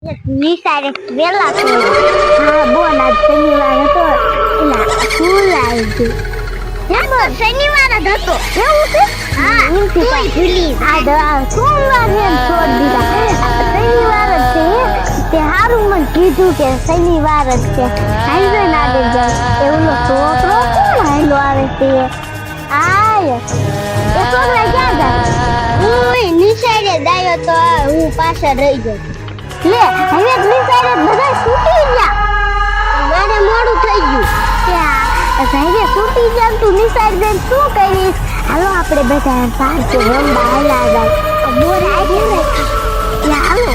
નિસારે વેલા તો હા બોન આજ શનિવાર હતો એલા સ્કૂલ આવી ગઈ હા શનિવાર જ હતો એવું છે હા તું ભૂલી આ સોમવાર ને છોડ દીધા શનિવાર જ છે તે હારું મને કીધું કે શનિવાર જ છે હાઈવે ના દે એવું છોકરો કોણ હાઈલો આવે છે આય એ છોકરા ક્યાં જાય હું નિસારે દાયો તો હું પાછળ રહી ગયો લે હવે નિસારે બધા છૂટી ગયા મારે મોડું થઈ ગયું ત્યાં સાહેબે છૂટી ગયા તું નિસારે જઈને શું કરીશ હાલો આપણે બધા પાર્ક રમવા હાલા જાય બોર આવી ને લે હાલો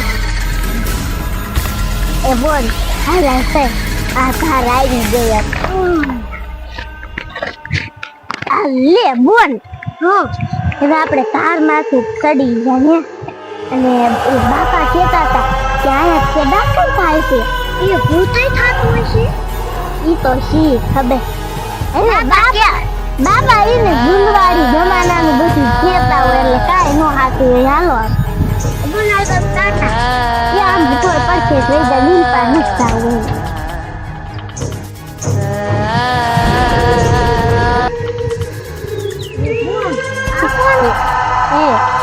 એ બોલ હાલા છે આ કાર આવી ગઈ આ લે બોલ હવે આપણે કાર માંથી ચડી ગયા અને બાપા કહેતા હતા કે આયા કે ડાક્ટર થાય છે એ ભૂતાઈ થાતું હશે ઈ તો શી ખબર એટલે બાબા એને ગુંદવાડી જમાનાનું બધું કહેતા હોય એટલે કાંઈ નો હાથું હોય હાલો બોલાય તો ટાટા એ આમ ભૂતોય પડખે થઈ જાય લીંપા નીકળતા હોય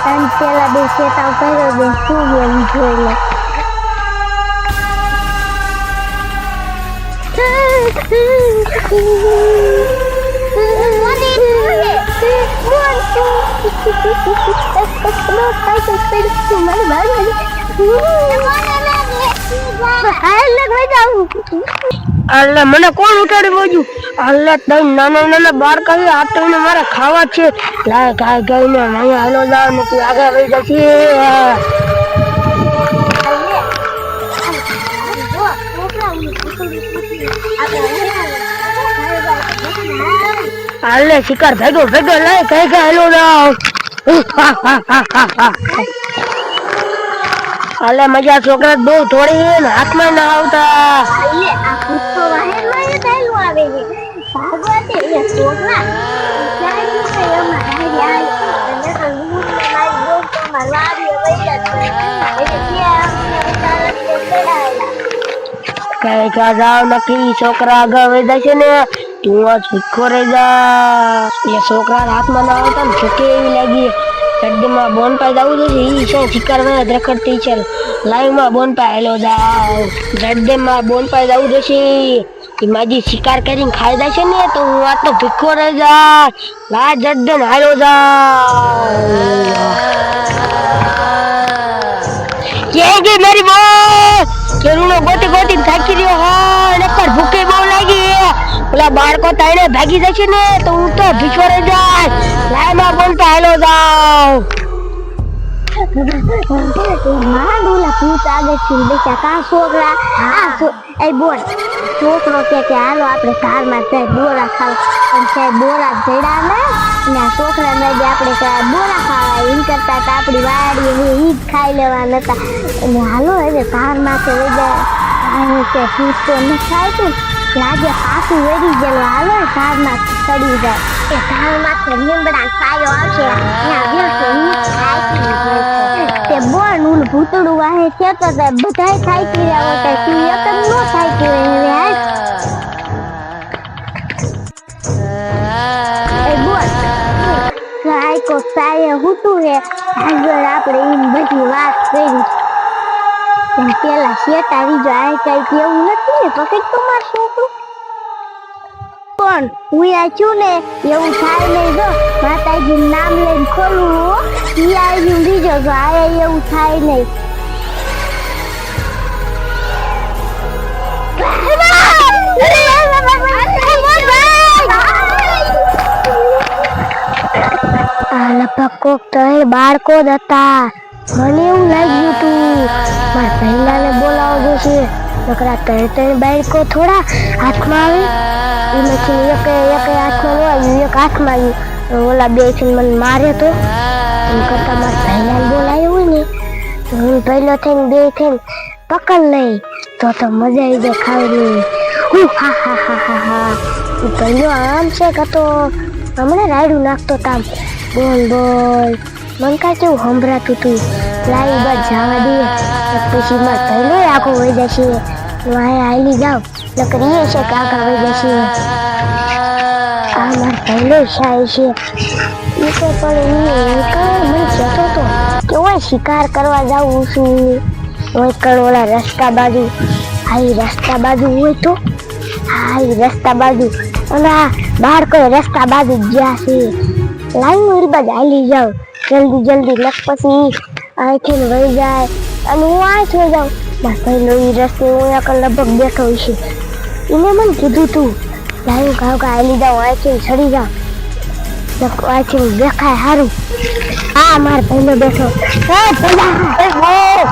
તન પેલા બે ચેતાવ કર્યો બે શું એમ જોઈ લે અલ્લા મને કોણ ઉઠાડી બોજ્યું અલ્લા તઈ નાના નાના બાળકા આ તો મારે ખાવા છે લાય ગાય ગાય ને નહીં હાલો જાવ નથી આગળ વહી જશે હાલે શિકાર ભેગો ભેગો લાય કઈ કઈ હાલો જાવ હાલે મજા છોકરા બહુ થોડી ને હાથમાં ના આવતા આ કૂદકો વાહે લઈને થયેલું આવે છે ભાગવા દે એ છોકરા ચાલી છે એમાં હારી અને તો લૂટ મારી દોસ્તો મારવા આવી વૈયા એટલે ત્યાં અમને ઉતારને ચડાયેલા કઈ કા જાવ નક્કી છોકરા આગળ વહી જશે ને તું આ ભીખો રહી જા એ છોકરા હાથમાં ના આવતા ને છૂકે એવી લાગી ગड्ढेમાં બોન પાઈ જવું છે ઈ છે શિકાર માં રખડતી છે લાઈવ માં બોન પાઈ હેલો જાવ ગड्ढेમાં બોન પાઈ જવું છે ઈ માજી શિકાર કરીને ખાઈ જશે ને તો હું આ તો ભીખો રહી જા લા ગड्ढे ને હાલો જાવ કે મારી બો કેરુનો ગોટી ગોટી થાકી રહ્યો હા નકર ભૂખે બહુ લાગી પેલા બાળકો તાઈને ભાગી જશે ને તો હું તો ભીખો રહી જાય લાઈમાં બોન પાઈ હેલો જાવ માં ડોલા ભૂત આગળ થી બેસા કા છોકરા આ એ બોલ છોકરો કે હાલો આપણે કારમાં જાય બોરા ખાવ પણ સાહેબ બોરા જડા ને આ છોકરા ને આપણે બોરા ખાવા એમ કરતા હતા આપણી વાડી ઈ જ ખાઈ લેવા નતા અને હાલો હવે કારમાં કે વઈ કે ભૂત તો ન ખાવતું લાગે પાછું વેરી ગયેલું હાલો કારમાં ચડી જાય એ કારમાં લીમડા સાયો આવશે તે બોલ નું ભૂતડું વાહે કેતો હતા બધાય થાકી રહ્યા હતા તું એક જ નો થાકી રહે એ બોલ કાઈ કો સાયે હુતું હે આગળ આપણે એમ બધી વાત કરી પણ પેલા શેતારી જાય કઈ કેવું નથી ને પકડ તો માર છોકરું પણ હું આ છું ને એવું થાય નહીં જો માતાજી નામ લઈને ખોલવું ઈ આવી બીજો જો આ એવું થાય નહીં બાળકો જ હતા મને એવું લાગ્યું તું મારા પહેલાને બોલાવો છે નકરા ત્રણ બાળકો થોડા હાથમાં આવે એમાંથી એક હાથમાં ન આવ્યું એક હાથમાં આવ્યું ઓલા બે છે મને મારે તો એમ કરતા મારા પહેલાને બોલાયો હોય ને તો હું પહેલો થઈને બે થઈને પકડ લઈ તો મજા આવી જાય ખાવાની હા હા હા હા હા પહેલો આમ છે કે તો હમણાં રાયડું નાખતો તામ બોલ બોલ મને કાંઈ કેવું સંભળાતું તું લાઈ બસ જવા દઈએ પછી માં પહેલો આખો વહી જશે વાય આલી જાવ લકડીએ છે કાકા વહી જશે આ માર પહેલો શાય છે એ તો પણ મને કહેતો તો કે ઓય શિકાર કરવા જાઉં છું ઓય કડોલા રસ્તા બાજુ આ રસ્તા બાજુ હોય તો આ રસ્તા બાજુ અને બહાર કોઈ રસ્તા બાજુ ગયા છે લાઈન મારી બાજુ હાલી જાવ જલ્દી જલ્દી લખ પછી આથી વહી જાય અને હું આ થઈ જાઉં બસ પહેલો એ રસ્તે હું એક લગભગ બેઠો છે એને મને કીધું તું લાઈન કાકા હાલી જાવ આથી ચડી જાવ આથી દેખાય સારું આ માર પહેલો બેઠો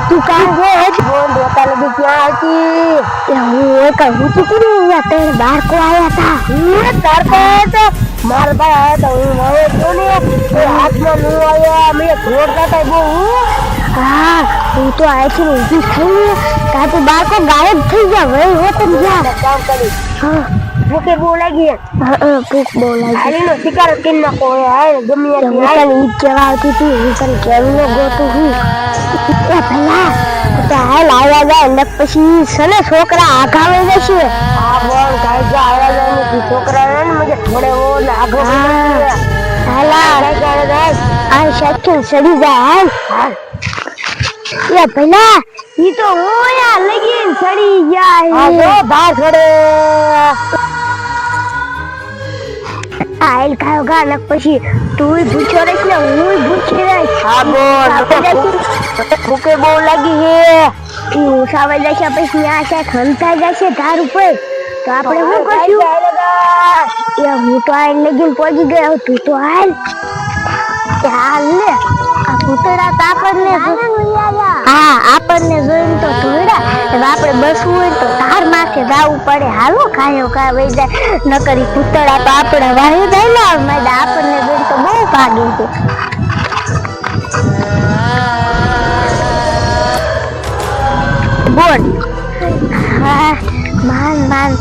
તું કાં છે ફોન જોતા લગી ક્યાં હતી હું એક હું ચૂકું અત્યારે બાળકો આવ્યા હતા બાળકો તો મારા ભાઈ આવ્યા હતા હું હવે જો ને હાથમાં નું આવ્યા મેં દોડતા હતા બહુ હા હું તો આથી ઊભી થઈ કાં તો બાળકો ગાયબ થઈ ગયા વહી હોત ને યાર કામ કરી હા ભૂખે બહુ લાગી ભૂખ બહુ લાગી હાલીનો શિકાર કરી નાખો હાય ગમે હું તને ઈ કહેવા આવતી હતી હું તને કેવીનો ગોતું હું એ ભલા તો હાલ આવ્યા જાય ને પછી સને છોકરા આઘાવે જશે આ બોલ ગાય જા આવ્યા જાય ને છોકરા ને મને થોડે ઓ ને આઘો હાલા જાય આ શક્ય સડી જાય હાલ એ ભલા ઈ તો ઓયા લગીન સડી ગયા આ તો બહાર છોડે આઈલ ખાયો ગા ને પછી તું ભૂખ્યો રહીશ ને હું ભૂખી રહીશ હા બોલ ભૂખે બહુ લાગી હે ઈ ઉસાવાઈ જશે પછી આ છે ખંતાઈ જશે ધાર ઉપર તો આપણે શું કરશું એ હું તો આઈલ લગીને પહોંચી ગયો તું તો હાલ લે આ પૂતળા તો આપણને હા આપણને જોઈને તો ધોડા આપણે બસવું હોય તો તાર માથે જવું પડે હાલો ખાયો ખા વહી જાય નકરી પૂતળા તો આપણે વાયુ જાય ને મારે આપણને જોઈને તો બહુ ભાગે છે બોલ હા માન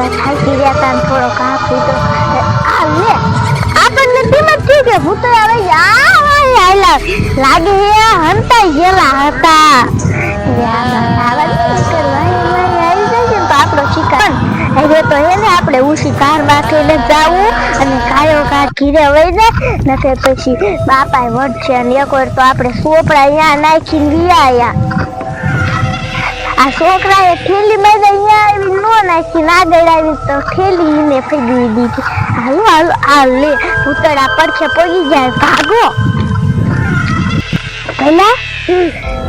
થાકી ગયા તા થોડો કાપી તો આ લે આપણને ધીમત થઈ ગયો પૂતળા વહી જાય લાગે હંતાઈ ગયેલા હતા આપણો શિકાર હવે તો એને આપણે ઉસી કાર રાખીને જાવું અને કાયો કાર ઘીરે વહી જાય નકે પછી બાપા વઢશે અને એક વાર તો આપણે સોપડા અહીંયા નાખીને વિયાયા આ છોકરાએ થેલી માં અહીંયા આવી નો નાખીને આગળ આવી તો થેલી ને ફેરવી દીધી હાલો હાલો આ લે પૂતળા પડખે પડી જાય ભાગો પેલા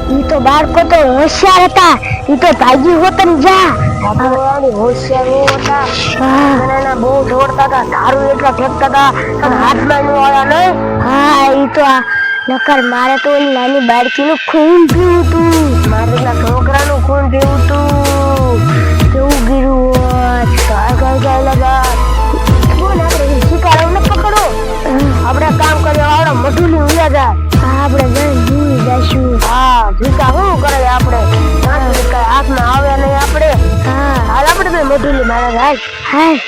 ઈ તો બાળકો તો હોશિયાર હતા ઈ તો ભાગી હોત ને જા હોશિયાર હતા નાના બહુ દોડતા હતા દારૂ એટલા ફેંકતા હતા અને હાથમાં નું આવ્યા નહીં હા ઈ તો નકર મારે તો નાની બાળકીનું ખૂન પીવું તું મારે છોકરાનું ખૂન પીવું તું કેવું ગીરું હોત ગાય લગા બોલ આપણે શિકારવને પકડો આપણે કામ કર્યા આવડે મધુલી ઉયા જાય આપણે જઈ જઈશું હા ભીકા શું કરે આપણે હાથમાં આવ્યા નહીં આપણે હા હાલ આપણે મધુલી મારા હાલ હાય